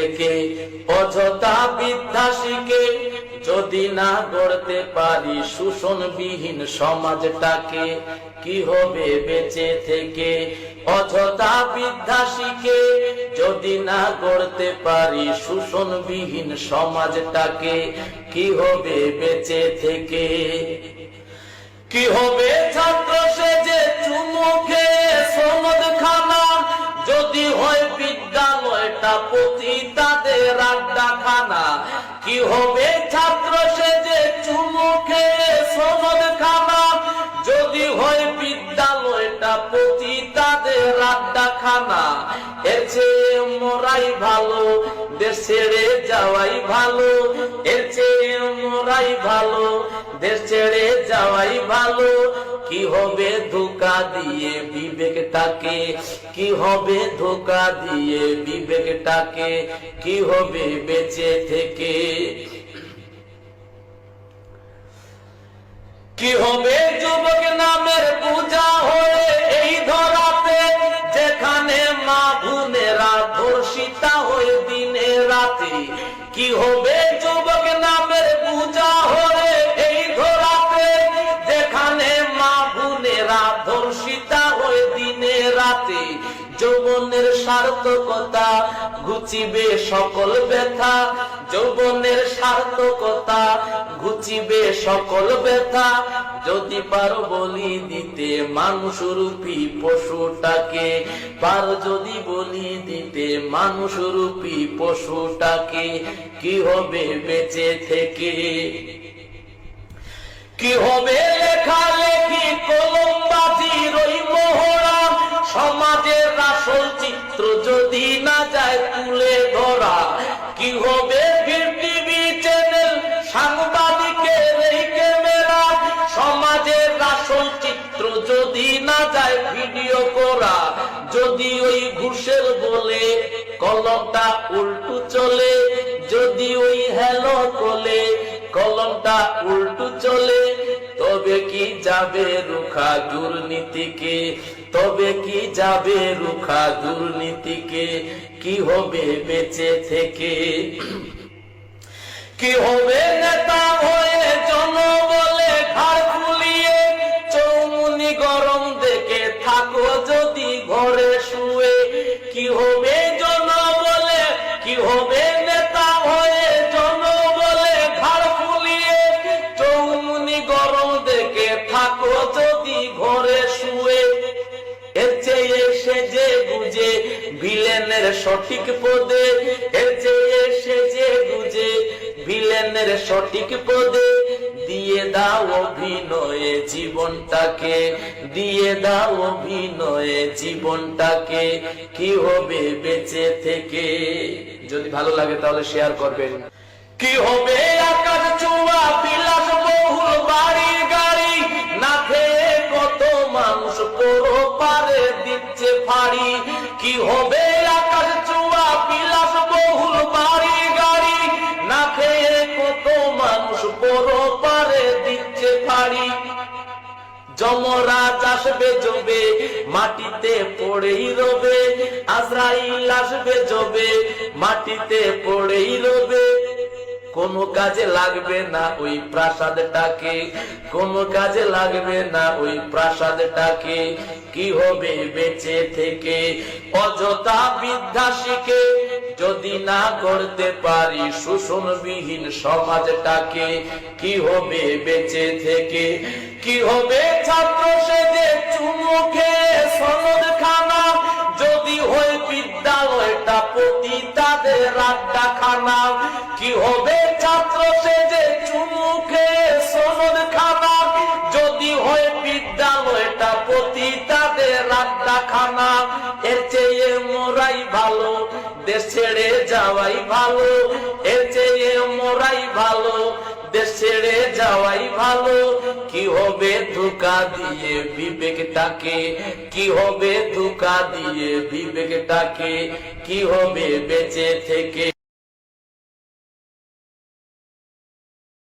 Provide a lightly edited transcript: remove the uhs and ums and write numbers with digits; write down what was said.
থেকে অযথা বিদ্যা শিখে যদি না গড়তে পারি শোষণবিহীন সমাজটাকে, কি হবে বেঁচে থেকে? অযথা বিদ্যা শিখে যদি না গড়তে পারি শোষণবিহীন সমাজটাকে, কি হবে বেঁচে থেকে? কি হবে ছাত্র সেজে চুমু খেয়ে সনদ খানা, যদি হয় বিদ্যালয়টা পতিতাদের আড্ডাখানা? কি হবে ছাত্র সেজে চুমু খেয়ে সনদ খানা, যদি হয় বিদ্যালয়টা পতিতাদের আড্ডাখানা? এর চেয়ে মরাই ভালো, দেশ ছেড়ে যাওয়াই ভালো। এর চেয়ে মরাই ভালো, দেশ ছেড়ে যাওয়াই ভালো। কি হবে ধোঁকা দিয়ে বিবেকটাকে? কি হবে ধোঁকা দিয়ে বিবেকটাকে? কি হবে বেঁচে থেকে? কি হবে যুবক নামের পূজা হয়ে এই ধরাতে, যেখানে মা বোনেরা ধর্ষিতা হয়ে দিনে রাতে? কি হবে যুবক নামের পূজা হয়ে এই ধরাতে, যেখানে মা বোনেরা ধর্ষিতা হয়ে দিনে রাতে? যৌবনের সার্থকতা ঘুচিবে সকল ব্যথা, যৌবনের সার্থকতা ঘুচিবে সকল ব্যথা, যদি পারো বলি দিতে মানুষরূপী পশুটাকে। পারো যদি বলি দিতে মানুষরূপী পশুটাকে, কি হবে বেঁচে থেকে? কি হবে লেখালেখি কলমবাজির ওই মহড়া, সমাজের আসল চিত্র যদি না যায় তুলে ধরা? কি হবে টিভি চ্যানেল সাংবাদিকের এই ক্যামেরা, সমাজের আসল চিত্র যদি না যায় ভিডিও করা? যদি ওই ঘুষের বলে কলমটা উল্টো চলে, যদি ওই হ্যালো কোলে কলমটা উল্টো চলে, তবে কি যাবে রুখা দুর্নীতিকে? তবে কি যাবে রুখা দুর্নীতিকে? কি হবে বেঁচে থেকে? কি হবে নেতা হয়ে জনবলে ঘাড় ফুলিয়ে, চৌমুনি গরম দেখে থাকো যদি ঘরে শুয়ে? কি হবে জনবলে, কি হবে নেতা হয়ে জনবলে ঘাড় ফুলিয়ে, চৌমুনি গরম দেখে থাকো যদি ঘরে শুয়ে? এর চেয়ে সেজে গুজে ভিলেনের সঠিক পদে, এর চেয়ে সেজে গুজে ভিলেনের সঠিক পদে দিয়ে দাও অভিনয়ে জীবনটাকে, দিয়ে দাও অভিনয়ে জীবনটাকে, কি হবে বেঁচে থেকে? যদি ভালো লাগে তাহলে শেয়ার করবেন। কি হবে আকাশ ছোঁয়া বিলাস বহুল বাড়ি গাড়ি, না খেয়ে কত মানুষ পরো পারে দিচ্ছে ফাড়ি? কি হবে আকাশ ছোঁয়া বিলাস বহুল বাড়ি গাড়ি, না খেয়ে কত মানুষ পরো পারে দিচ্ছে ফাড়ি? যমরাজ আসবে জবে মাটিতে পড়েই রবে, আজরাইল আসবে জবে মাটিতে পড়েই রবে। কোনো কাজে লাগবে না ওই প্রাসাদটাকে, কোনো কাজে লাগবে না ওই প্রাসাদটাকে, কি হবে বেঁচে থেকে? অযথা বিদ্যা শিখে যদি না গড়তে পারি শোষণবিহীন সমাজটাকে, কি হবে বেঁচে থেকে? কি হবে ছাত্র সেজে চুমু খেয়ে সনদ খানা, যদি হয় বিদ্যালয়টা পতিতাদের আড্ডাখানা? কি হবে ছাত্র সেজে চুমু খেয়ে সনদ খানা, যদি হয় বিদ্যালয়টা পতিতাদের আড্ডাখানা? এর চেয়ে মরাই ভালো, দেশ ছেড়ে যাওয়াই ভালো। এর চেয়ে মরাই ভালো, দেশ ছেড়ে যাওয়াই ভালো। কি হবে ধোঁকা দিয়ে বিবেকটাকে? কি হবে ধোঁকা দিয়ে বিবেকটাকে? কি হবে বেঁচে থেকে?